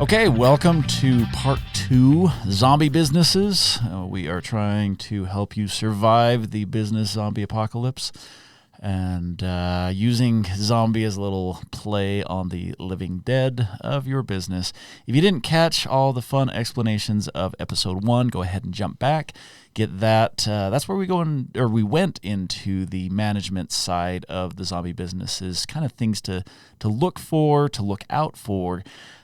Okay, welcome to part 2, Zombie Businesses. We are trying to help you survive the business zombie apocalypse and using zombie as a little play on the living dead of your business. If you didn't catch all the fun explanations of episode 1, go ahead and jump back. Get that. That's where we went into the management side of the zombie businesses, kind of things to look for, to look out for.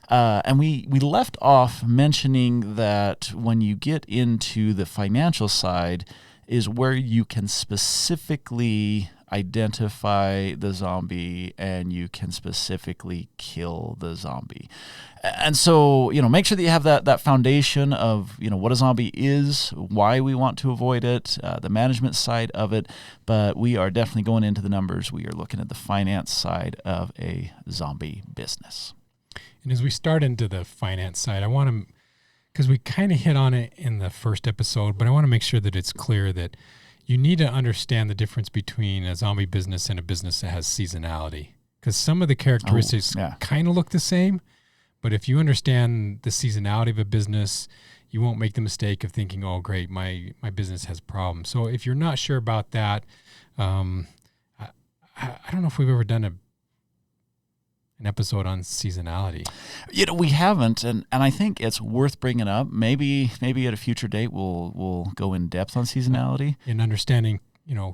And we left off mentioning that when you get into the financial side is where you can specifically identify the zombie and you can specifically kill the zombie. And so, make sure that you have that foundation of, what a zombie is, why we want to avoid it, the management side of it. But we are definitely going into the numbers. We are looking at the finance side of a zombie business. And as we start into the finance side, I want to, because we kind of hit on it in the first episode, but I want to make sure that it's clear that you need to understand the difference between a zombie business and a business that has seasonality. Because some of the characteristics kind of look the same, but if you understand the seasonality of a business, you won't make the mistake of thinking, oh, great, my business has problems. So if you're not sure about that, I don't know if we've ever done an episode on seasonality. We haven't, and I think it's worth bringing up. Maybe at a future date we'll go in depth on seasonality. In understanding,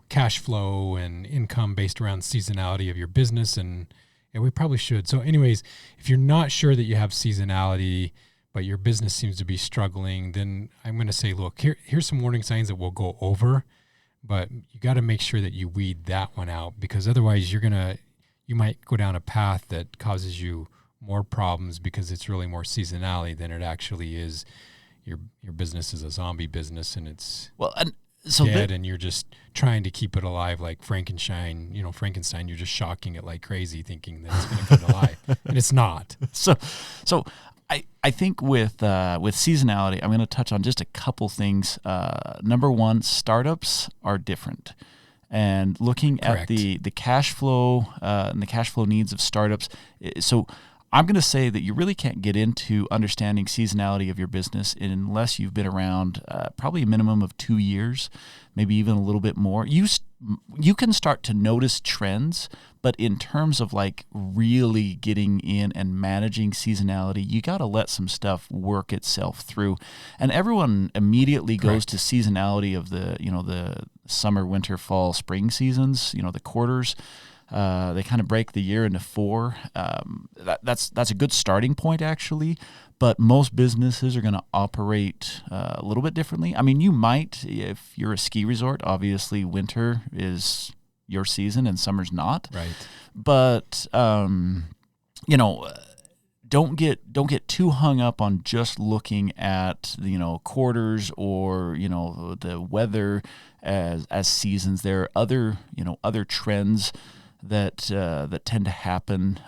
cash flow and income based around seasonality of your business, and we probably should. So anyways, if you're not sure that you have seasonality, but your business seems to be struggling, then I'm going to say, look, here's some warning signs that we'll go over, but you got to make sure that you weed that one out, because otherwise you might go down a path that causes you more problems because it's really more seasonality than it actually is. Your business is a zombie business and it's dead, and you're just trying to keep it alive like Frankenstein. Frankenstein, you're just shocking it like crazy thinking that it's going to come to life, and it's not. So I think with seasonality, I'm going to touch on just a couple things. Number one, startups are different. And looking Correct. at the cash flow and the cash flow needs of startups. So I'm going to say that you really can't get into understanding seasonality of your business unless you've been around probably a minimum of 2 years, maybe even a little bit more. You can start to notice trends, but in terms of like really getting in and managing seasonality, you got to let some stuff work itself through. And everyone immediately goes to seasonality of the summer, winter, fall, spring seasons, the quarters. They kind of break the year into 4. That's a good starting point, actually. But most businesses are going to operate a little bit differently. I mean, you might, if you're a ski resort, obviously winter is your season and summer's not. Right. But don't get too hung up on just looking at quarters or the weather as seasons. There are other trends that tend to happen.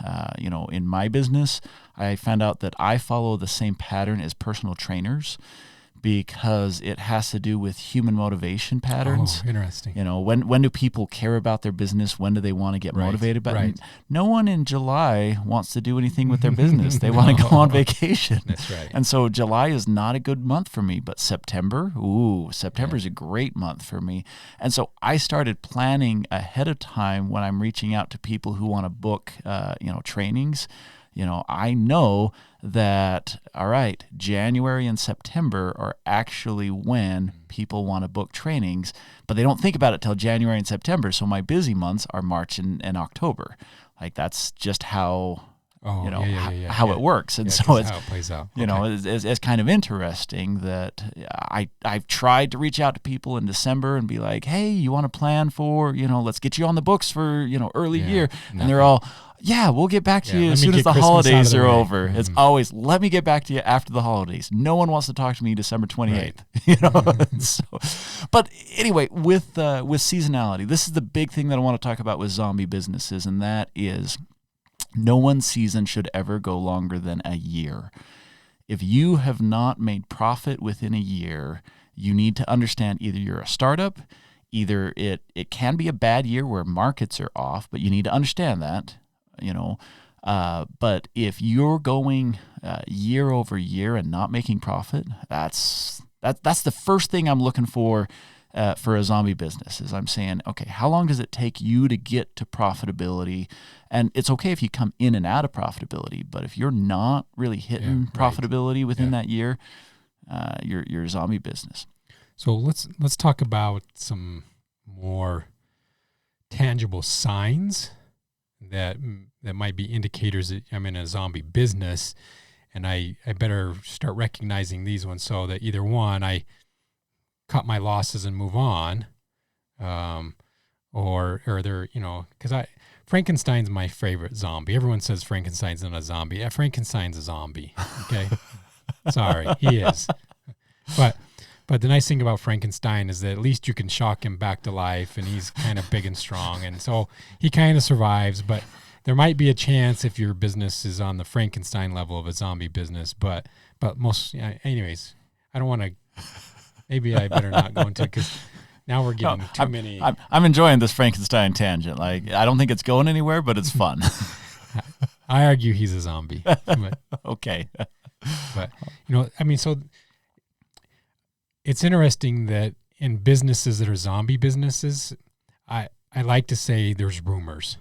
In my business, I found out that I follow the same pattern as personal trainers because it has to do with human motivation patterns. Oh, interesting. When do people care about their business? When do they want to get motivated? But no one in July wants to do anything with their business. They want to go on vacation. That's right. And so July is not a good month for me, but September is a great month for me. And so I started planning ahead of time when I'm reaching out to people who want to book, trainings. I know that, all right, January and September are actually when people want to book trainings, but they don't think about it till January and September. So my busy months are March and October. Like that's just how, how it works. And so it's how it plays out. It's kind of interesting that I've tried to reach out to people in December and be like, hey, you want to plan for, let's get you on the books for, early year. Nothing. And they're all, yeah, we'll get back to you as soon as the holidays are over. It's always, let me get back to you after the holidays. No one wants to talk to me December 28th. Right. But anyway, with seasonality, this is the big thing that I want to talk about with zombie businesses, and that is no one's season should ever go longer than a year. If you have not made profit within a year, you need to understand either you're a startup, either it can be a bad year where markets are off, but you need to understand that. But if you're going year over year and not making profit, that's the first thing I'm looking for a zombie business. Is I'm saying, okay, how long does it take you to get to profitability? And it's okay if you come in and out of profitability, but if you're not really hitting profitability within that year, you're a zombie business. So let's talk about some more tangible signs that might be indicators that I'm in a zombie business, and I better start recognizing these ones so that either one, I cut my losses and move on, or they're, because Frankenstein's my favorite zombie. Everyone says Frankenstein's not a zombie. Yeah, Frankenstein's a zombie. Okay, sorry, he is. But the nice thing about Frankenstein is that at least you can shock him back to life, and he's kind of big and strong, and so he kind of survives. But there might be a chance if your business is on the Frankenstein level of a zombie business. But most, anyways, I don't want to. Maybe I better not go into it because now we're getting too many. I'm enjoying this Frankenstein tangent. Like, I don't think it's going anywhere, but it's fun. I argue he's a zombie. But, okay. But, so it's interesting that in businesses that are zombie businesses, I like to say there's rumors.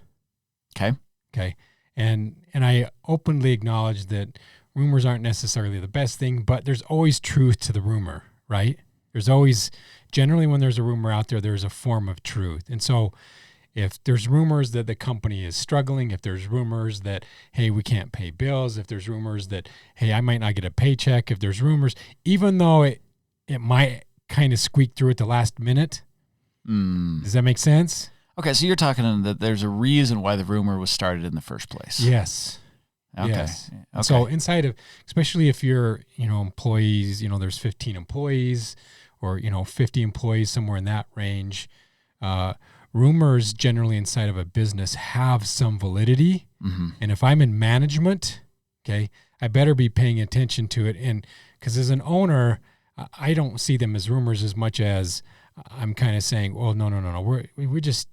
Okay. And I openly acknowledge that rumors aren't necessarily the best thing, but there's always truth to the rumor, right? There's always, generally when there's a rumor out there, there's a form of truth. And so if there's rumors that the company is struggling, if there's rumors that, hey, we can't pay bills, if there's rumors that, hey, I might not get a paycheck, if there's rumors, even though it might kind of squeak through at the last minute. Does that make sense? Okay, so you're talking that there's a reason why the rumor was started in the first place. Yes. Okay. Yes. Okay. So inside of, especially if you're, employees, there's 15 employees or, 50 employees, somewhere in that range, rumors generally inside of a business have some validity. Mm-hmm. And if I'm in management, okay, I better be paying attention to it. And because as an owner, I don't see them as rumors as much as I'm kind of saying, well, no. We're just.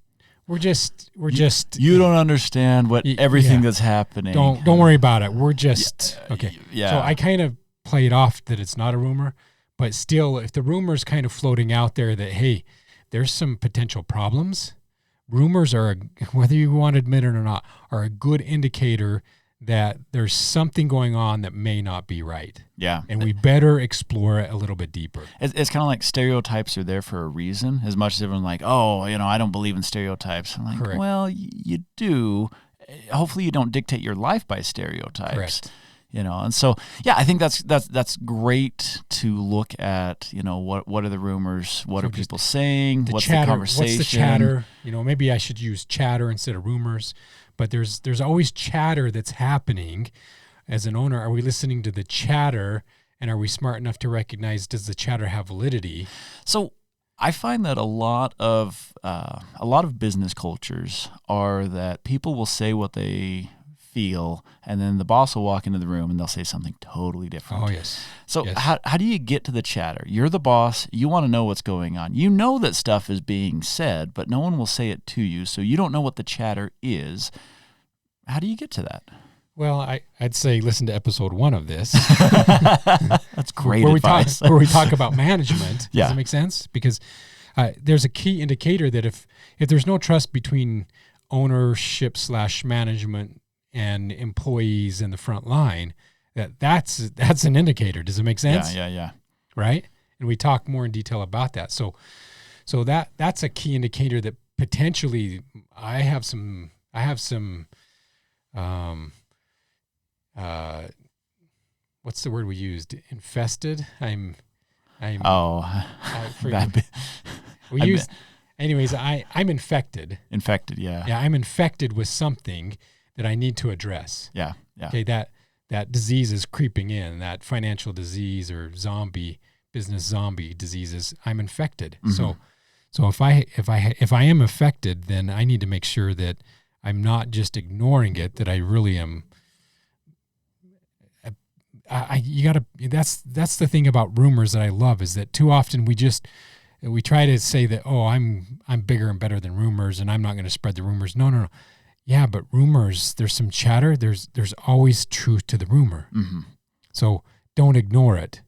You don't understand everything that's happening. Don't worry about it. We're just okay. Yeah. So I kind of play it off that it's not a rumor, but still, if the rumor's kind of floating out there that, hey, there's some potential problems, rumors are, whether you want to admit it or not, are a good indicator that there's something going on that may not be right. Yeah. And we better explore it a little bit deeper. It's kind of like stereotypes are there for a reason, as much as everyone's like, oh, I don't believe in stereotypes. I'm like, Correct. Well, you do. Hopefully you don't dictate your life by stereotypes. Correct. And so, yeah, I think that's great to look at, what are the rumors? What are people saying? What's chatter, the conversation? What's the chatter? Maybe I should use chatter instead of rumors. But there's always chatter that's happening. As an owner, are we listening to the chatter, and are we smart enough to recognize, does the chatter have validity? So I find that a lot of business cultures are that people will say what they feel, and then the boss will walk into the room and they'll say something totally different. Oh, yes. So yes. How do you get to the chatter? You're the boss. You want to know what's going on. You know that stuff is being said, but no one will say it to you, so you don't know what the chatter is. How do you get to that? Well, I'd say listen to episode 1 of this. That's great where advice. where we talk about management. Yeah. Does that make sense? Because there's a key indicator that if there's no trust between ownership / management and employees in the front line, that's an indicator. Does it make sense? Yeah. Right? And we talk more in detail about that. So that's a key indicator that potentially I have some what's the word we used? Infested? I'm I'm infected. Infected, yeah. Yeah, I'm infected with something that I need to address. Yeah. Okay, that disease is creeping in, that financial disease or business zombie diseases. I'm infected. Mm-hmm. So if I am affected, then I need to make sure that I'm not just ignoring it, that I really am. That's the thing about rumors that I love, is that too often we try to say that, oh, I'm bigger and better than rumors and I'm not going to spread the rumors. No. yeah, but rumors, there's some chatter. There's always truth to the rumor. Mm-hmm. So don't ignore it,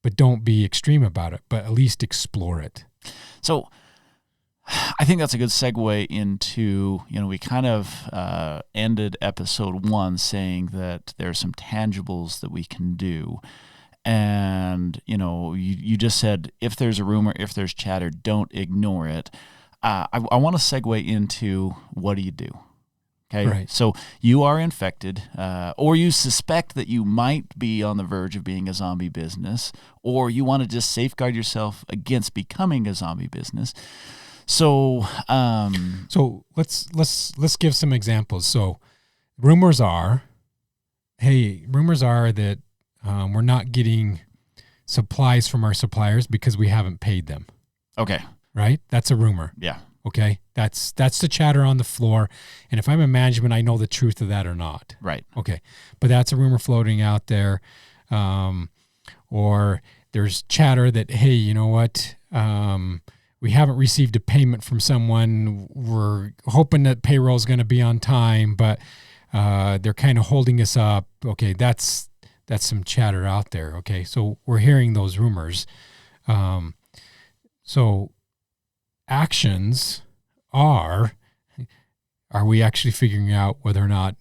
but don't be extreme about it, but at least explore it. So I think that's a good segue into, we kind of ended episode 1 saying that there are some tangibles that we can do. And, you just said, if there's a rumor, if there's chatter, don't ignore it. I want to segue into, what do you do? Okay. Right. So you are infected, or you suspect that you might be on the verge of being a zombie business, or you want to just safeguard yourself against becoming a zombie business. So, let's give some examples. So rumors are that we're not getting supplies from our suppliers because we haven't paid them. Okay. Right? That's a rumor. Yeah. Okay. That's the chatter on the floor. And if I'm in management, I know the truth of that or not. Right. Okay. But that's a rumor floating out there. Or there's chatter that, hey, you know what? We haven't received a payment from someone. We're hoping that payroll is going to be on time, but they're kind of holding us up. Okay. That's some chatter out there. Okay. So we're hearing those rumors. So actions are we actually figuring out whether or not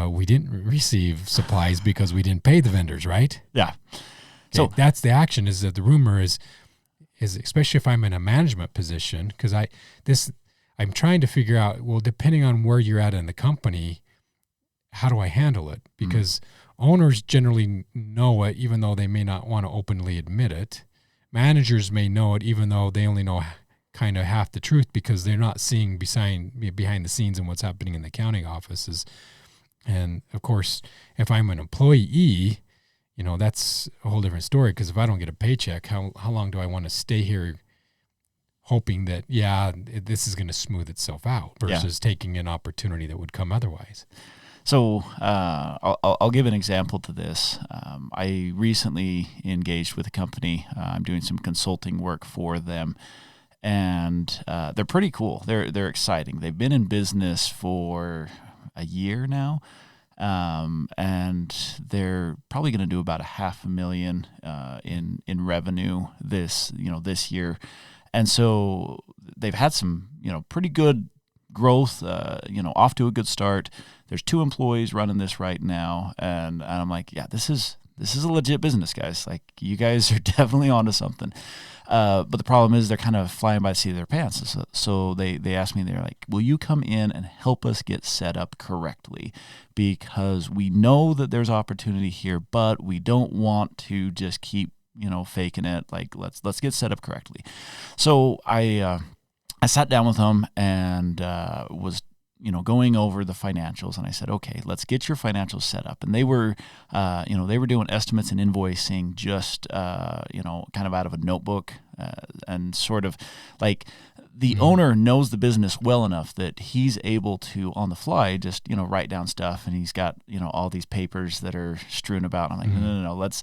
we didn't receive supplies because we didn't pay the vendors, right? Yeah. Okay, So that's the action, is that the rumor is especially if I'm in a management position, because I'm trying to figure out, well, depending on where you're at in the company, how do I handle it? Because owners generally know it, even though they may not want to openly admit it. Managers may know it, even though they only know kind of half the truth because they're not seeing behind the scenes and what's happening in the accounting offices. And of course, if I'm an employee, that's a whole different story, because if I don't get a paycheck, how long do I want to stay here hoping that, this is going to smooth itself out versus taking an opportunity that would come otherwise? So I'll give an example to this. I recently engaged with a company. I'm doing some consulting work for them, and they're pretty cool. They're exciting. They've been in business for a year now, and they're probably going to do about $500,000 in revenue this year, and so they've had some pretty good growth, off to a good start. There's 2 employees running this right now, and I'm like, yeah, this is a legit business, guys. Like, you guys are definitely onto something. But the problem is they're kind of flying by the seat of their pants. So they asked me, they're like, will you come in and help us get set up correctly? Because we know that there's opportunity here, but we don't want to just keep, faking it. Like, let's get set up correctly. So I sat down with them and was going over the financials, and I said, okay, let's get your financials set up. And they were, they were doing estimates and invoicing just, kind of out of a notebook, and sort of like the owner knows the business well enough that he's able to, on the fly, just, write down stuff. And he's got, all these papers that are strewn about. I'm like, no, let's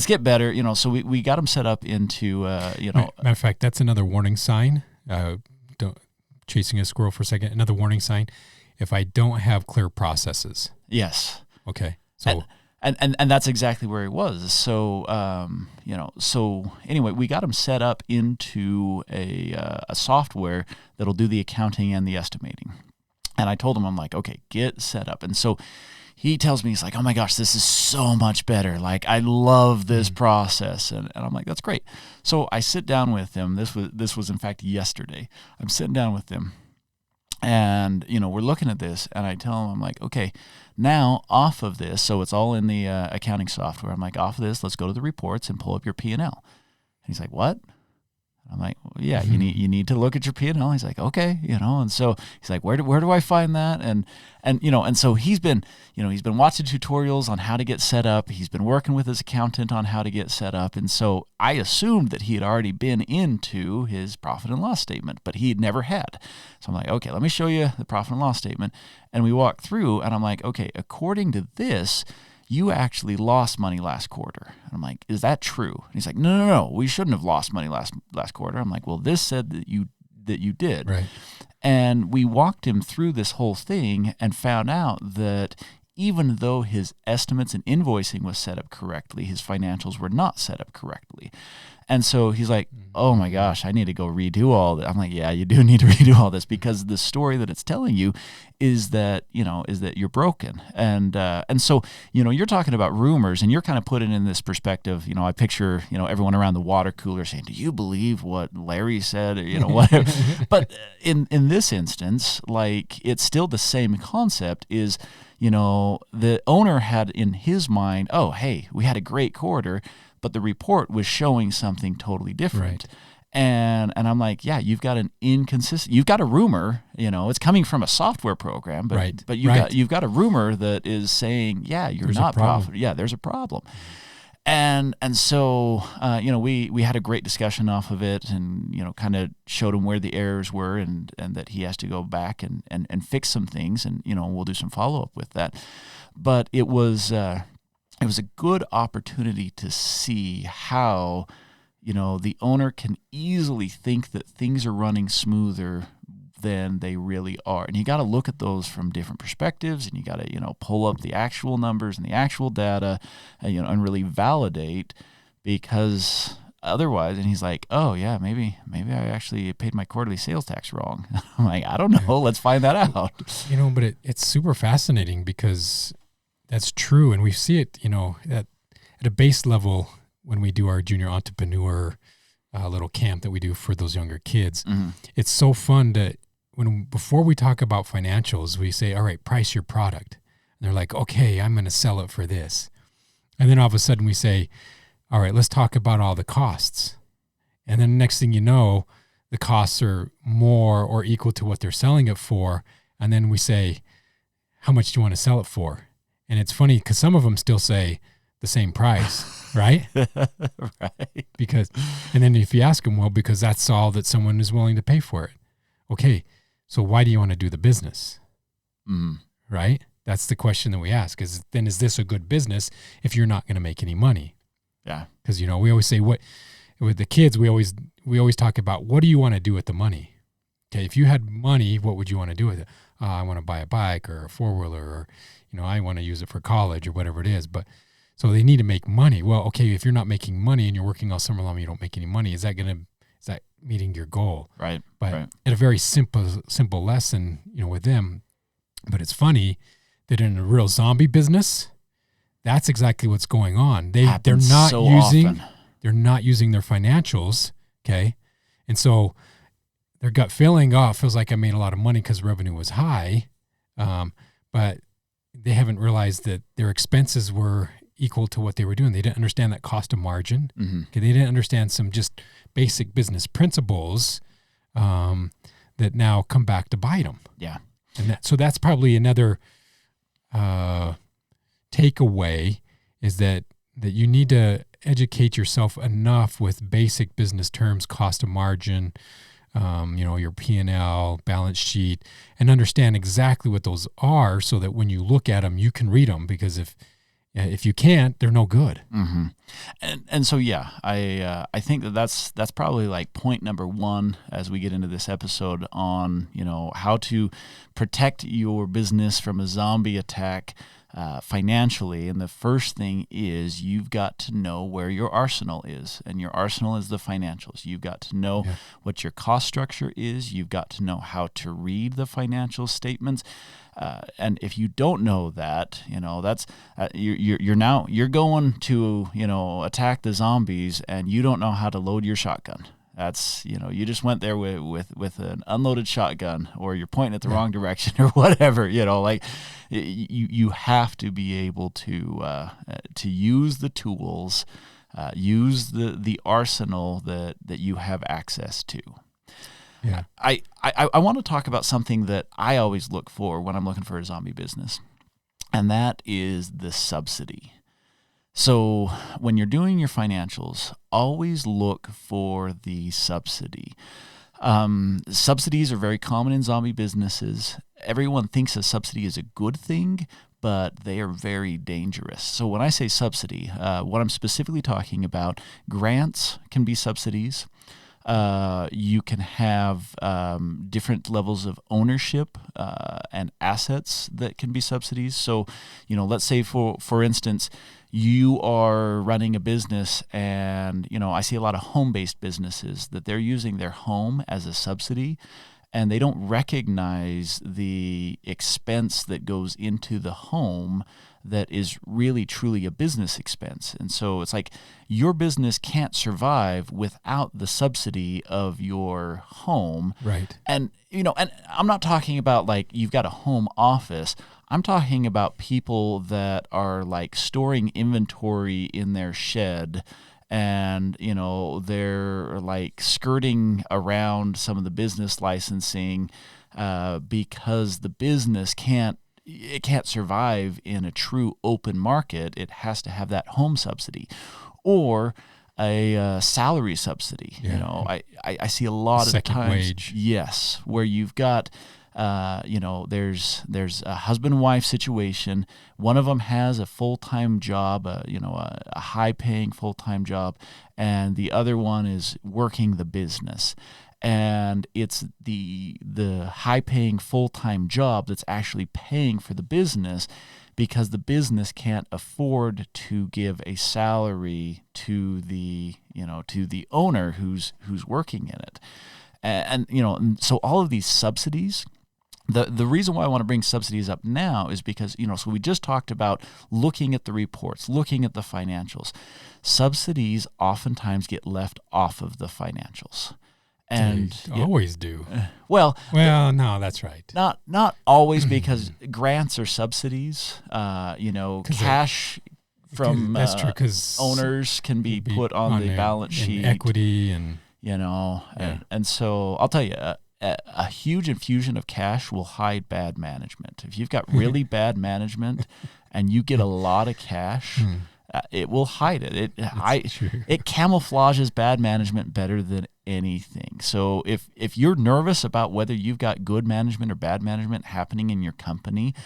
get better. So we got them set up into, Matter of fact, that's another warning sign. Don't chasing a squirrel for a second. Another warning sign: if I don't have clear processes. Yes. Okay. So and that's exactly where he was. So so anyway, we got him set up into a software that'll do the accounting and the estimating. And I told him, I'm like, okay, get set up. And so he tells me, he's like, oh my gosh, this is so much better. Like, I love this process. And I'm like, that's great. So I sit down with him. This was in fact yesterday. I'm sitting down with him, and, we're looking at this, and I tell him, I'm like, okay, now off of this, so it's all in the accounting software. I'm like, off of this, let's go to the reports and pull up your P&L. And he's like, what? I'm like, well, yeah, you need to look at your P&L. He's like, okay, and so he's like, where do I find that? And so he's been watching tutorials on how to get set up. He's been working with his accountant on how to get set up. And so I assumed that he had already been into his profit and loss statement, but he had never had. So I'm like, okay, let me show you the profit and loss statement. And we walk through, and I'm like, okay, according to this, you actually lost money last quarter. And I'm like, is that true? And he's like, no, we shouldn't have lost money last quarter. I'm like, well, this said that you that you did. Right. And we walked him through this whole thing and found out that even though his estimates and invoicing was set up correctly, his financials were not set up correctly. And so he's like, oh my gosh, I need to go redo all that. I'm like, yeah, you do need to redo all this, because the story that it's telling you is that, is that you're broken. And so, you're talking about rumors, and you're kind of putting in this perspective. I picture, everyone around the water cooler saying, do you believe what Larry said? Or, whatever. But in this instance, like, it's still the same concept is, the owner had in his mind, oh, hey, we had a great quarter, but the report was showing something totally different. Right. And I'm like, yeah, you've got you've got a rumor, it's coming from a software program, but Right. but Right. you've got a rumor that is saying, yeah, you're There's a not problem. profitable. Yeah, there's a problem. And so we had a great discussion off of it, and kind of showed him where the errors were, and that he has to go back and fix some things, and we'll do some follow up with that. But it was a good opportunity to see how the owner can easily think that things are running smoother than they really are. And you got to look at those from different perspectives, and you got to, pull up the actual numbers and the actual data, and really validate, because otherwise, and he's like, oh yeah, maybe I actually paid my quarterly sales tax wrong. I'm like, I don't know. Let's find that out. But it's super fascinating, because that's true. And we see it, at a base level when we do our junior entrepreneur little camp that we do for those younger kids. Mm-hmm. It's so fun to, before we talk about financials, we say, all right, price your product. And they're like, okay, I'm going to sell it for this. And then all of a sudden we say, all right, let's talk about all the costs. And then next thing you know, the costs are more or equal to what they're selling it for. And then we say, how much do you want to sell it for? And it's funny because some of them still say the same price, right? Right. And then if you ask them, well, because that's all that someone is willing to pay for it. Okay, so why do you want to do the business? Right? That's the question that we ask. Is this a good business if you're not going to make any money? Yeah. Because, we always say with the kids, we always talk about, what do you want to do with the money? Okay, if you had money, what would you want to do with it? I want to buy a bike or a four-wheeler, or, I want to use it for college or whatever it is. But so they need to make money. Well, okay, if you're not making money and you're working all summer long and you don't make any money, is that meeting your goal? Right. But right. at a very simple lesson, with them. But it's funny that in a real zombie business, that's exactly what's going on. They're not so using often. They're not using their financials, okay? And so their gut feeling, it feels like I made a lot of money because revenue was high, but they haven't realized that their expenses were equal to what they were doing. They didn't understand that cost of margin. Mm-hmm. Okay, they didn't understand some just basic business principles that now come back to bite them. Yeah. And so that's probably another takeaway, is that you need to educate yourself enough with basic business terms, cost of margin, your P&L, balance sheet, and understand exactly what those are, so that when you look at them, you can read them. Because if you can't, they're no good. Mm-hmm. And so, yeah, I think that's probably like point number one as we get into this episode on, how to protect your business from a zombie attack financially. And the first thing is, you've got to know where your arsenal is, and your arsenal is the financials. You've got to know what your cost structure is. You've got to know how to read the financial statements. And if you don't know that, that's you're going to attack the zombies, and you don't know how to load your shotgun. That's you just went there with an unloaded shotgun, or you're pointing it the wrong direction, or whatever. You have to be able to use the tools, use the arsenal that you have access to. Yeah. I want to talk about something that I always look for when I'm looking for a zombie business, and that is the subsidy. So when you're doing your financials, always look for the subsidy. Subsidies are very common in zombie businesses. Everyone thinks a subsidy is a good thing, but they are very dangerous. So when I say subsidy, what I'm specifically talking about, grants can be subsidies. You can have different levels of ownership and assets that can be subsidies. So, let's say for instance, you are running a business, and I see a lot of home-based businesses that they're using their home as a subsidy, and they don't recognize the expense that goes into the home that is really truly a business expense. And so it's like your business can't survive without the subsidy of your home. Right. And and I'm not talking about like you've got a home office. I'm talking about people that are like storing inventory in their shed, and they're like skirting around some of the business licensing because the business can't survive in a true open market. It has to have that home subsidy or a salary subsidy. Yeah. I see a lot of Second times, wage. yes, where you've got there's a husband-wife situation. One of them has a full-time job, a high-paying full-time job, and the other one is working the business. And it's the high-paying full-time job that's actually paying for the business, because the business can't afford to give a salary to the owner who's working in it. And so all of these subsidies. The reason why I want to bring subsidies up now is because, so we just talked about looking at the reports, looking at the financials. Subsidies oftentimes get left off of the financials. And They always do. Well, no, that's right. Not always, because grants or subsidies, cash from that's true, 'cause owners can be put on the balance sheet, equity, and and so I'll tell you, a huge infusion of cash will hide bad management. If you've got really bad management and you get a lot of cash, it will hide it. It camouflages bad management better than anything. So if you're nervous about whether you've got good management or bad management happening in your company,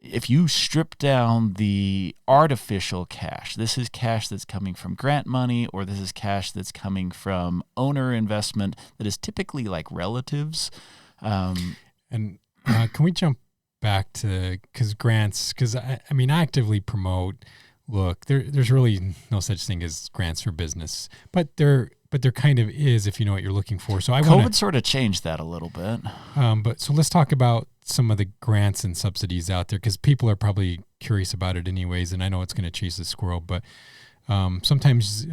if you strip down the artificial cash, this is cash that's coming from grant money, or this is cash that's coming from owner investment that is typically like relatives. And can we jump back to, because grants, because I actively promote, look, there's really no such thing as grants for business, but there kind of is if you know what you're looking for. So COVID sort of changed that a little bit. But so let's talk about some of the grants and subsidies out there, because people are probably curious about it anyways, and I know it's going to chase the squirrel, but sometimes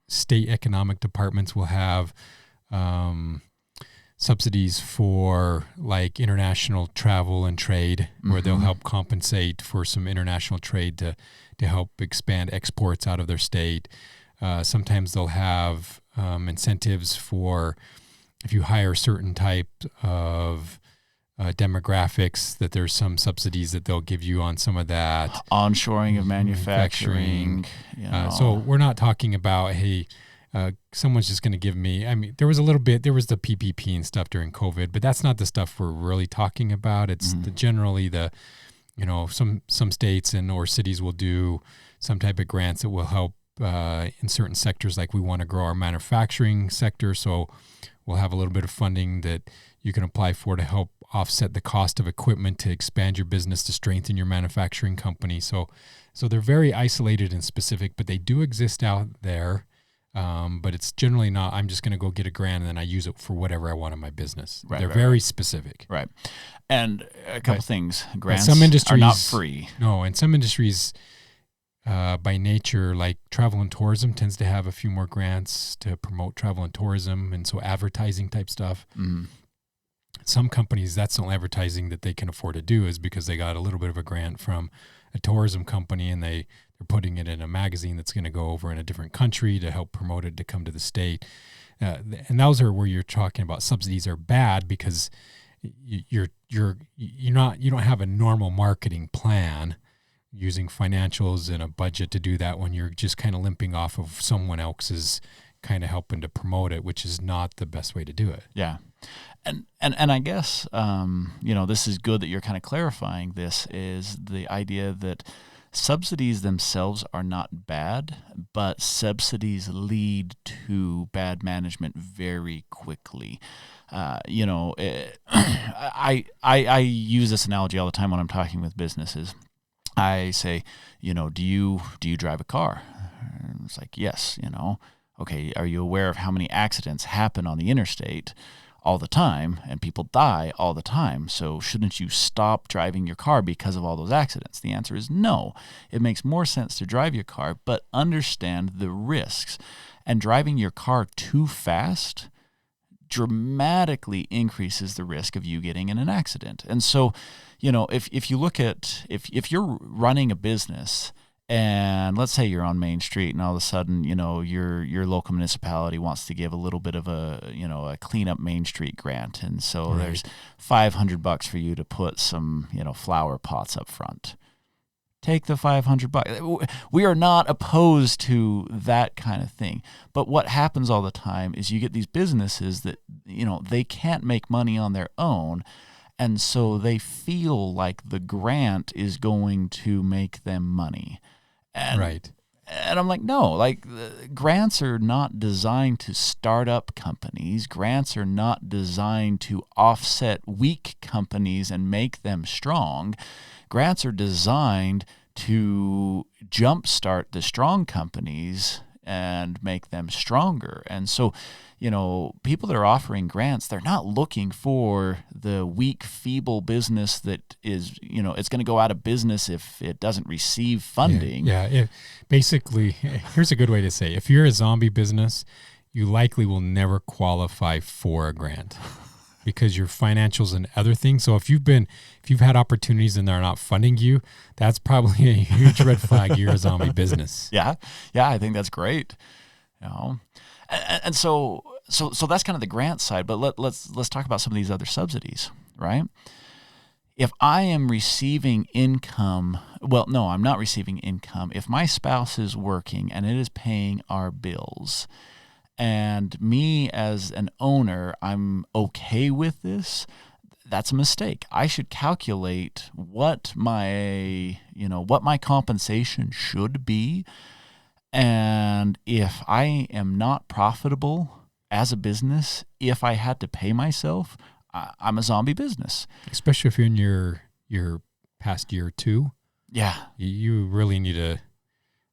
state economic departments will have subsidies for like international travel and trade, where they'll help compensate for some international trade to help expand exports out of their state. Sometimes they'll have incentives for, if you hire a certain type of demographics, that there's some subsidies that they'll give you on some of that. Onshoring of manufacturing. So we're not talking about, hey, someone's just going to give me, there was the PPP and stuff during COVID, but that's not the stuff we're really talking about. It's generally some states or cities will do some type of grants that will help in certain sectors. Like we want to grow our manufacturing sector, so we'll have a little bit of funding that you can apply for to help offset the cost of equipment to expand your business, to strengthen your manufacturing company. So they're very isolated and specific, but they do exist out there. But it's generally not, I'm just going to go get a grant and then I use it for whatever I want in my business. They're very specific. Right. And a couple things. Grants some industries are not free. No, and some industries by nature, like travel and tourism, tends to have a few more grants to promote travel and tourism, and so advertising type stuff. Some companies, that's the only advertising that they can afford to do, is because they got a little bit of a grant from a tourism company, and they're putting it in a magazine that's going to go over in a different country to help promote it to come to the state. And those are where you're talking about subsidies are bad, because you don't have a normal marketing plan using financials and a budget to do that, when you're just kind of limping off of someone else's kind of helping to promote it, which is not the best way to do it. Yeah. And I guess, this is good that you're kind of clarifying this, is the idea that subsidies themselves are not bad, but subsidies lead to bad management very quickly. I use this analogy all the time when I'm talking with businesses. I say, do you drive a car? And it's like, yes, Okay, are you aware of how many accidents happen on the interstate all the time and people die all the time? So shouldn't you stop driving your car because of all those accidents? The answer is no. It makes more sense to drive your car, but understand the risks. And driving your car too fast dramatically increases the risk of you getting in an accident. And so, if you look at, if you're running a business, and let's say you're on Main Street and all of a sudden, your local municipality wants to give a little bit of a cleanup Main Street grant. And so Right. there's $500 for you to put some, flower pots up front. Take the $500. We are not opposed to that kind of thing. But what happens all the time is you get these businesses that, they can't make money on their own. And so they feel like the grant is going to make them money. And, Right. And I'm like, no, grants are not designed to start up companies. Grants are not designed to offset weak companies and make them strong. Grants are designed to jumpstart the strong companies and make them stronger. And so, people that are offering grants, they're not looking for the weak, feeble business that is, it's going to go out of business if it doesn't receive funding. Yeah. Basically, here's a good way to say, if you're a zombie business, you likely will never qualify for a grant because your financials and other things. So if you've had opportunities and they're not funding you, that's probably a huge red flag. You're a zombie business. Yeah, I think that's great. And so that's kind of the grant side. But let's talk about some of these other subsidies, right? If I am receiving income, no, I'm not receiving income. If my spouse is working and it is paying our bills, and me as an owner, I'm okay with this, that's a mistake. I should calculate what my compensation should be. And if I am not profitable as a business, if I had to pay myself, I'm a zombie business. Especially if you're in your past year or two. Yeah. You really need to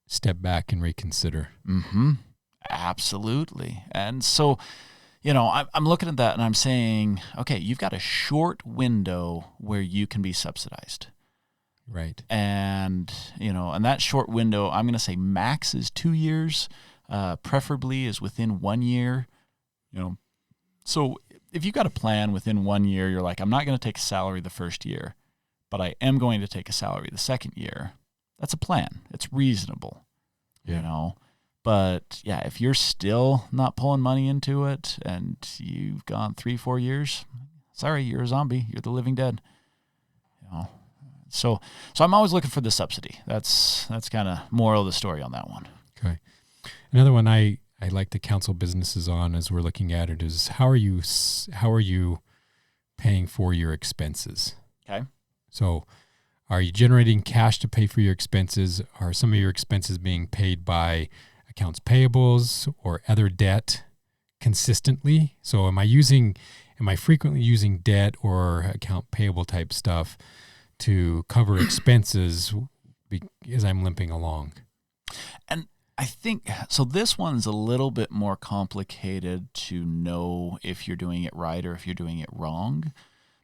step back and reconsider. Mm-hmm. Absolutely. And so, I'm looking at that and I'm saying, okay, you've got a short window where you can be subsidized. Right. And, and that short window, I'm going to say max is 2 years, preferably is within 1 year, So if you've got a plan within 1 year, you're like, I'm not going to take a salary the first year, but I am going to take a salary the second year. That's a plan. It's reasonable, But yeah, if you're still not pulling money into it and you've gone 3-4 years, sorry, you're a zombie. You're the living dead. So I'm always looking for the subsidy. That's kind of moral of the story on that one. Okay. Another one I like to counsel businesses on as we're looking at it is how are you paying for your expenses? Okay. So are you generating cash to pay for your expenses? Are some of your expenses being paid by accounts payables or other debt consistently? So am I frequently using debt or account payable type stuff to cover expenses as I'm limping along? And I think, so this one's a little bit more complicated to know if you're doing it right or if you're doing it wrong,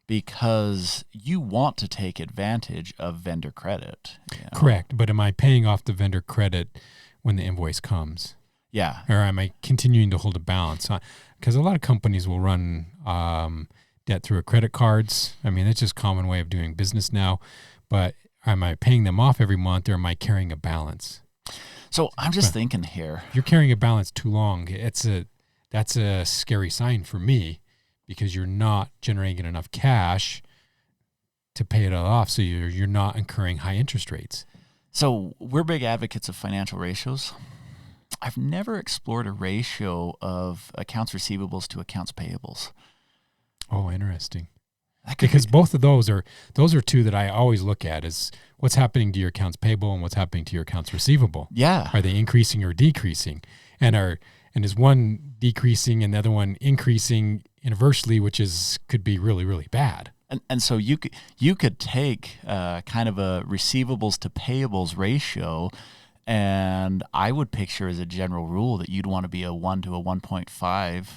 because you want to take advantage of vendor credit. Correct. But am I paying off the vendor credit when the invoice comes? Yeah. Or am I continuing to hold a balance? Because a lot of companies will run debt through credit cards. I mean, it's just a common way of doing business now. But am I paying them off every month or am I carrying a balance? So I'm just thinking here. If you're carrying a balance too long, that's a scary sign for me because you're not generating enough cash to pay it all off. So you're not incurring high interest rates. So we're big advocates of financial ratios. I've never explored a ratio of accounts receivables to accounts payables. Oh, interesting. Because both of those are two that I always look at is what's happening to your accounts payable and what's happening to your accounts receivable. Yeah. Are they increasing or decreasing? And is one decreasing and the other one increasing inversely, which could be really, really bad. And so you could take kind of a receivables to payables ratio, and I would picture as a general rule that you'd want to be a 1 to a 1.5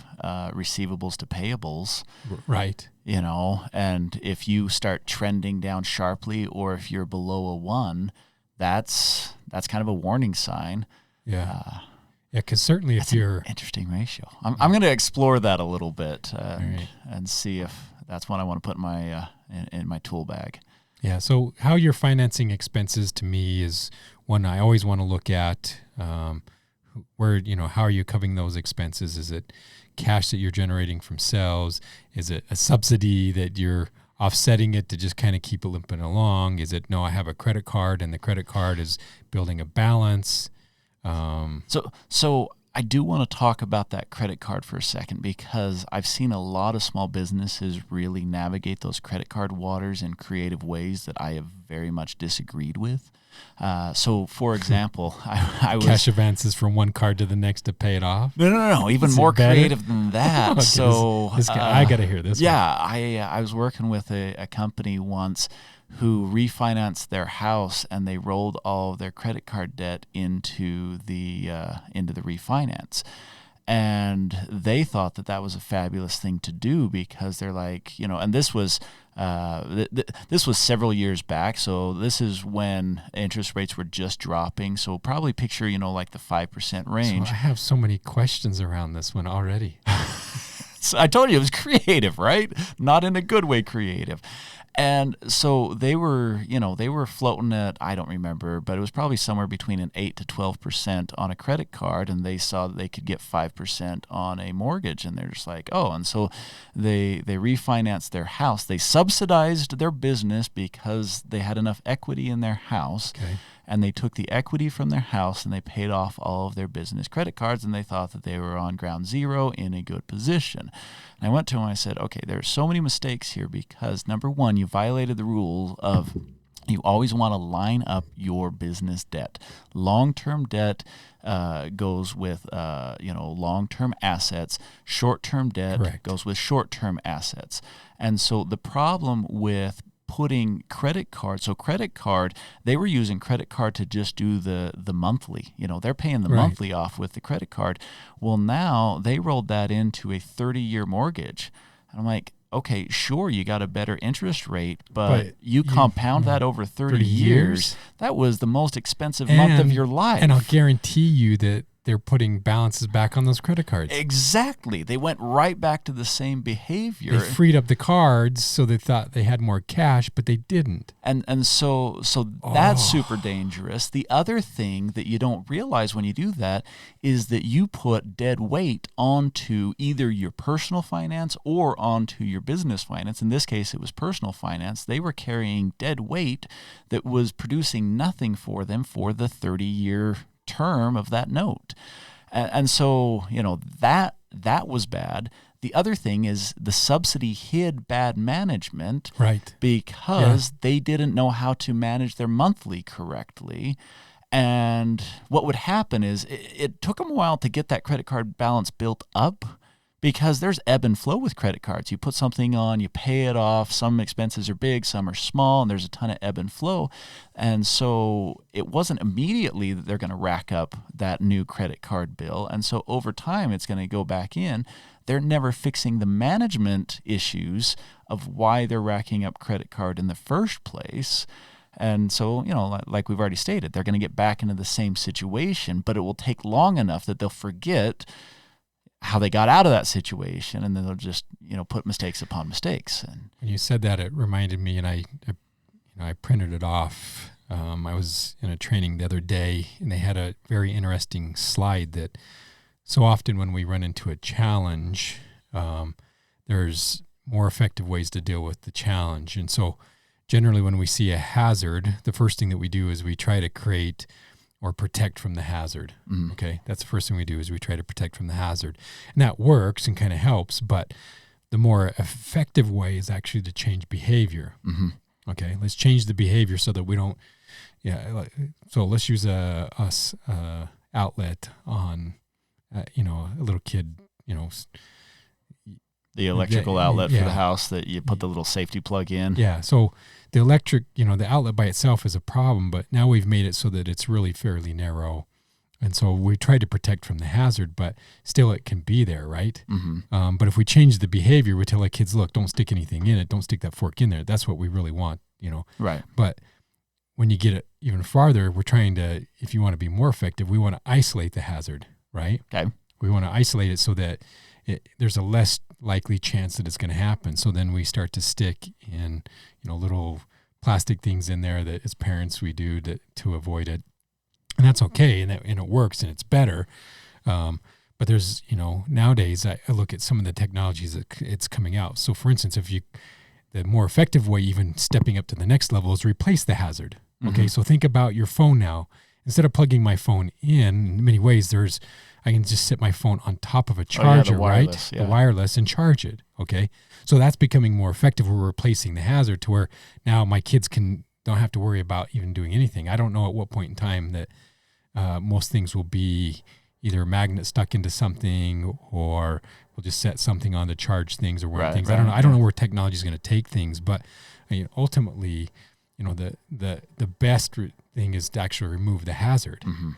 receivables to payables. Right. And if you start trending down sharply, or if you're below a 1, that's kind of a warning sign. Yeah. Because certainly if you're... An interesting ratio. I'm going to explore that a little bit and see if that's one I want to put in my tool bag. Yeah. So how you're financing expenses to me is one I always want to look at. Where, how are you covering those expenses? Is it cash that you're generating from sales? Is it a subsidy that you're offsetting it to just kind of keep it limping along? Is it, no, I have a credit card and the credit card is building a balance? So I do want to talk about that credit card for a second, because I've seen a lot of small businesses really navigate those credit card waters in creative ways that I have very much disagreed with. So, for example, I was... Cash advances from one card to the next to pay it off? No. Even more creative than that. Okay, so this guy, I got to hear this. Yeah, I was working with a company once who refinanced their house, and they rolled all of their credit card debt into the refinance. And they thought that was a fabulous thing to do, because they're like, and this was this was several years back. So this is when interest rates were just dropping. So probably picture, like the 5% range. So I have so many questions around this one already. So I told you it was creative, right? Not in a good way creative. And so they were floating at, I don't remember, but it was probably somewhere between an 8 to 12% on a credit card, and they saw that they could get 5% on a mortgage, and they're just like, oh, and so they refinanced their house. They subsidized their business because they had enough equity in their house. Okay. And they took the equity from their house and they paid off all of their business credit cards, and they thought that they were on ground zero in a good position. And I went to them and I said, okay, there are so many mistakes here, because number one, you violated the rule of you always want to line up your business debt. Long-term debt goes with long-term assets. Short-term debt Correct. goes with short-term assets. And so the problem with putting credit card, they were using credit card to just do the monthly, they're paying the monthly off with the credit card. Well, now they rolled that into a 30-year mortgage. And I'm like, okay, sure, you got a better interest rate, but you compound that over 30 years. That was the most expensive month of your life. And I'll guarantee you that they're putting balances back on those credit cards. Exactly. They went right back to the same behavior. They freed up the cards, so they thought they had more cash, but they didn't. And so that's super dangerous. The other thing that you don't realize when you do that is that you put dead weight onto either your personal finance or onto your business finance. In this case, it was personal finance. They were carrying dead weight that was producing nothing for them for the 30-year term of that note. And so, that was bad. The other thing is the subsidy hid bad management, right? Because they didn't know how to manage their monthly correctly. And what would happen is it took them a while to get that credit card balance built up, because there's ebb and flow with credit cards. You put something on, you pay it off. Some expenses are big, some are small, and there's a ton of ebb and flow. And so it wasn't immediately that they're going to rack up that new credit card bill. And so over time, it's going to go back in. They're never fixing the management issues of why they're racking up credit card in the first place. And so, like we've already stated, they're going to get back into the same situation, but it will take long enough that they'll forget how they got out of that situation, and then they'll just put mistakes upon mistakes. And when you said that, it reminded me, and I printed it off. I was in a training the other day, and they had a very interesting slide that so often when we run into a challenge, there's more effective ways to deal with the challenge. And so generally when we see a hazard, the first thing that we do is we try to create or protect from the hazard. Okay. That's the first thing we do, is we try to protect from the hazard, and that works and kind of helps. But the more effective way is actually to change behavior. Mm-hmm. Okay, let's change the behavior so that we don't. Yeah, so let's use a outlet on, a little kid, The electrical outlet yeah. for the house that you put the little safety plug in. Yeah. So the electric, the outlet by itself is a problem, but now we've made it so that it's really fairly narrow. And so we try to protect from the hazard, but still it can be there, right? Mm-hmm. But if we change the behavior, we tell our kids, look, don't stick anything in it. Don't stick that fork in there. That's what we really want, Right. But when you get it even farther, we're trying to, if you want to be more effective, we want to isolate the hazard, right? Okay. We want to isolate it so that there's a less likely chance that it's going to happen. So then we start to stick in, little plastic things in there that as parents we do to avoid it. And that's okay. And it works and it's better. But there's, nowadays I look at some of the technologies that it's coming out. So for instance, the more effective way, even stepping up to the next level, is replace the hazard. Okay. Mm-hmm. So think about your phone now. Instead of plugging my phone in many ways, I can just sit my phone on top of a charger, right? Yeah. The wireless, and charge it. Okay. So that's becoming more effective. We're replacing the hazard to where now my kids don't have to worry about even doing anything. I don't know at what point in time that most things will be either a magnet stuck into something, or we'll just set something on to charge things or run things. Right. I don't know where technology is going to take things, but ultimately, the best thing is to actually remove the hazard. Mm-hmm.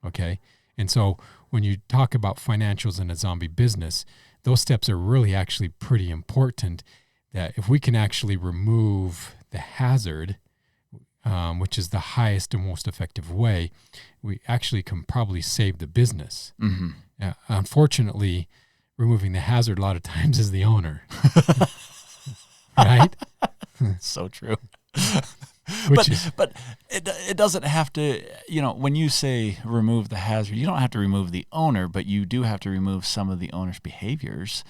Okay. And so when you talk about financials in a zombie business, those steps are really actually pretty important, that if we can actually remove the hazard, which is the highest and most effective way, we actually can probably save the business. Mm-hmm. Unfortunately, removing the hazard a lot of times is the owner. Right? So true. But it doesn't have to, when you say remove the hazard, you don't have to remove the owner, but you do have to remove some of the owner's behaviors.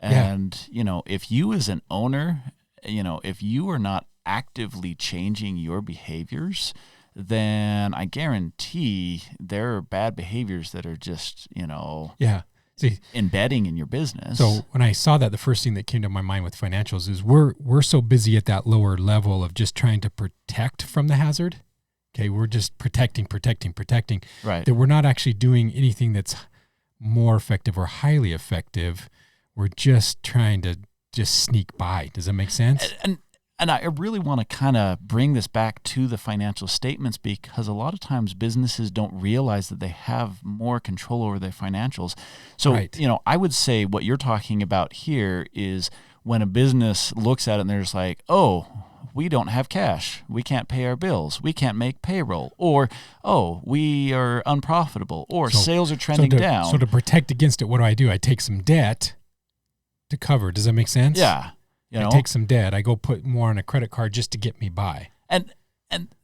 And, if you as an owner, if you are not actively changing your behaviors, then I guarantee there are bad behaviors that are just, See, embedding in your business. So when I saw that, the first thing that came to my mind with financials is we're so busy at that lower level of just trying to protect from the hazard. Okay, we're just protecting, right. that we're not actually doing anything that's more effective or highly effective. We're just trying to just sneak by. Does that make sense? And I really want to kind of bring this back to the financial statements, because a lot of times businesses don't realize that they have more control over their financials. So, Right. I would say what you're talking about here is when a business looks at it and they're just like, oh, we don't have cash. We can't pay our bills. We can't make payroll. Or, oh, we are unprofitable. Or sales are trending down. So to protect against it, what do? I take some debt to cover. Does that make sense? Yeah. I take some debt. I go put more on a credit card just to get me by. And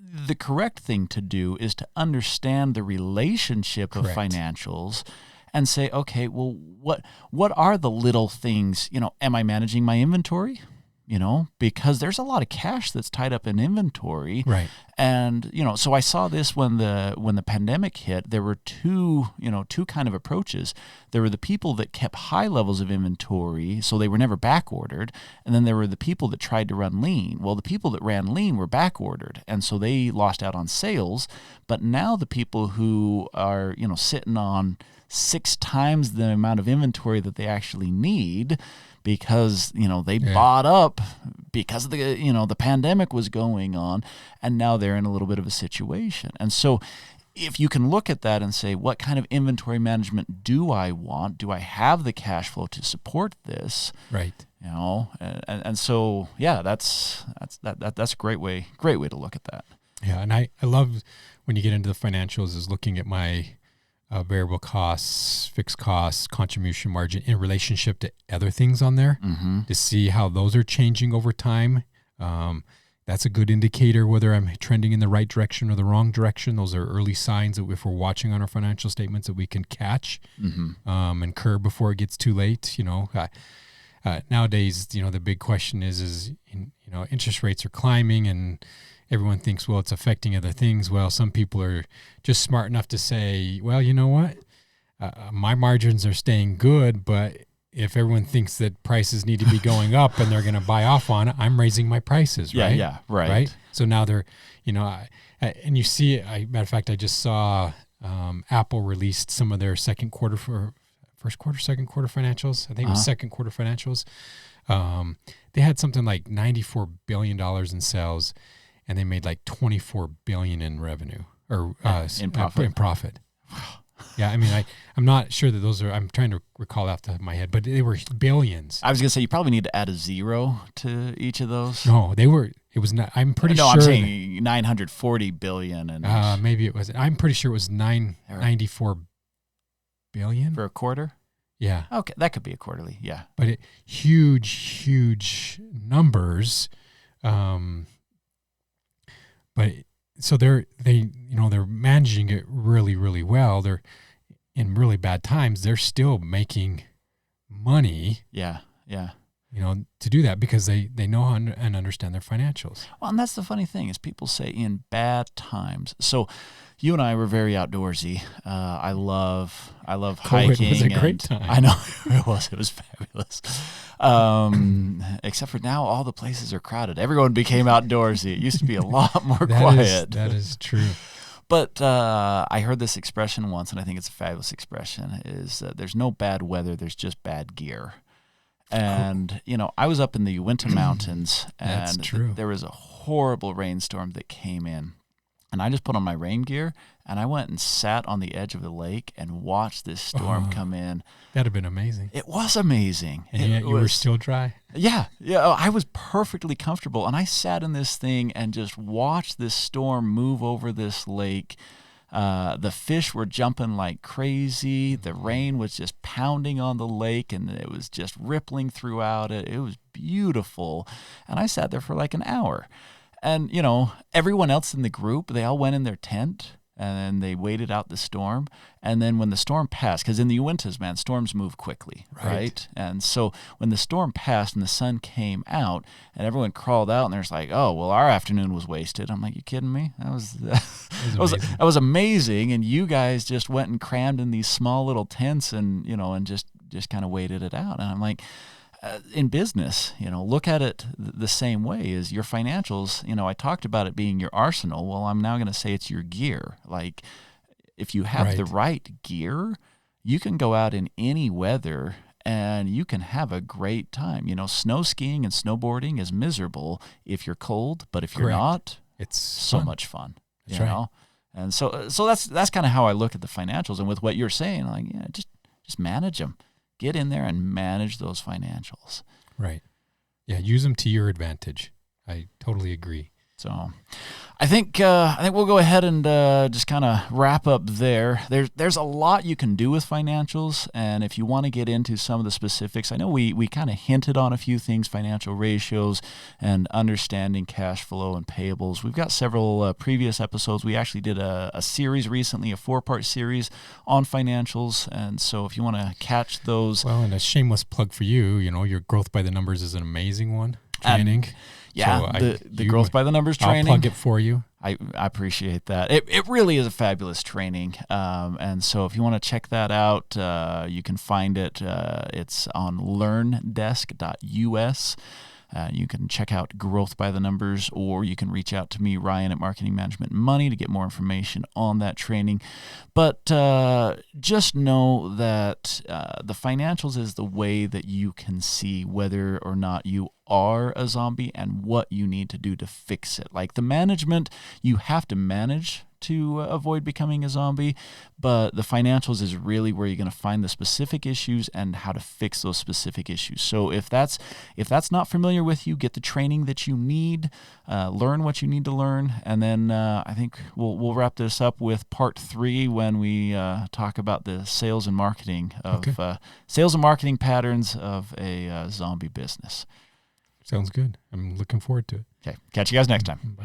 the correct thing to do is to understand the relationship Correct. of financials and say, okay, well, what are the little things? Am I managing my inventory? Because there's a lot of cash that's tied up in inventory. Right. And, so I saw this when the pandemic hit. There were two kind of approaches. There were the people that kept high levels of inventory, so they were never back ordered. And then there were the people that tried to run lean. Well, the people that ran lean were back ordered, and so they lost out on sales. But now the people who are, sitting on 6 times the amount of inventory that they actually need, because they bought up because of the pandemic was going on, and now they're in a little bit of a situation. And so if you can look at that and say, what kind of inventory management do I want? Do I have the cash flow to support this? Right. And so that's a great way to look at that. Yeah, and I love when you get into the financials is looking at my variable costs, fixed costs, contribution margin in relationship to other things on there, Mm-hmm. to see how those are changing over time. That's a good indicator whether I'm trending in the right direction or the wrong direction. Those are early signs that if we're watching on our financial statements that we can catch Mm-hmm. and curb before it gets too late. Nowadays, the big question is interest rates are climbing and everyone thinks, well, it's affecting other things. Well, some people are just smart enough to say, well, you know what? My margins are staying good, but if everyone thinks that prices need to be going up and they're going to buy off on it, I'm raising my prices, right? Yeah, right. Right. So now they're, and you see it. Matter of fact, I just saw Apple released some of their second quarter second quarter financials. I think it was second quarter financials. They had something like $94 billion in sales, and they made like $24 billion in revenue or in profit. Yeah, I mean, I'm not sure that those are. I'm trying to recall off the top of my head, but they were billions. I was gonna say you probably need to add a zero to each of those. No, they were. It was not. I'm pretty sure. No, I'm saying 940 billion, and maybe it was. I'm pretty sure it was 994 billion for a quarter. Yeah. Okay, that could be a quarterly. Yeah, but huge numbers. But so they're managing it really, really well. They're in really bad times. They're still making money. Yeah. To do that because they know and understand their financials. Well, and that's the funny thing is people say in bad times. So you and I were very outdoorsy. I love hiking. It was a great time. I know it was fabulous. Except for now, all the places are crowded. Everyone became outdoorsy. It used to be a lot more quiet. That is true. But I heard this expression once, and I think it's a fabulous expression, is there's no bad weather, there's just bad gear. And, I was up in the Uinta Mountains, and there was a horrible rainstorm that came in. And I just put on my rain gear, and I went and sat on the edge of the lake and watched this storm come in. That'd have been amazing. It was amazing. And yet you were still dry? Yeah. I was perfectly comfortable. And I sat in this thing and just watched this storm move over this lake. The fish were jumping like crazy. The rain was just pounding on the lake, and it was just rippling throughout it. It was beautiful. And I sat there for like an hour. And, everyone else in the group, they all went in their tent and they waited out the storm. And then when the storm passed, because in the Uintas, man, storms move quickly, right? And so when the storm passed and the sun came out and everyone crawled out and there's like, oh, well, our afternoon was wasted. I'm like, you kidding me? That was amazing. And you guys just went and crammed in these small little tents and, and just kind of waited it out. And I'm like, in business, look at it the same way as your financials. I talked about it being your arsenal. Well, I'm now going to say it's your gear. Like if you have the right gear, you can go out in any weather and you can have a great time. Snow skiing and snowboarding is miserable if you're cold, but if you're not, it's so much fun. That's right. And so that's kind of how I look at the financials. And with what you're saying, like, just manage them. Get in there and manage those financials. Right. Yeah, use them to your advantage. I totally agree. So I think we'll go ahead and just kind of wrap up there. There's a lot you can do with financials, and if you want to get into some of the specifics, I know we kind of hinted on a few things, financial ratios and understanding cash flow and payables. We've got several previous episodes. We actually did a series recently, a 4-part series on financials, and so if you want to catch those. Well, and a shameless plug for you, your Growth by the Numbers is an amazing one. Training. Yeah, so the Growth by the Numbers training. I'll plug it for you. I appreciate that. It really is a fabulous training. And so if you want to check that out, you can find it. It's on learndesk.us. You can check out Growth by the Numbers, or you can reach out to me, Ryan, at Marketing Management Money, to get more information on that training. But just know that the financials is the way that you can see whether or not you are a zombie and what you need to do to fix it. Like the management, you have to manage to avoid becoming a zombie, but the financials is really where you're going to find the specific issues and how to fix those specific issues. So if that's not familiar with you, get the training that you need, learn what you need to learn, and then I think we'll wrap this up with part 3 when we talk about the sales and marketing patterns of a zombie business. Sounds good. I'm looking forward to it. Okay. Catch you guys next time.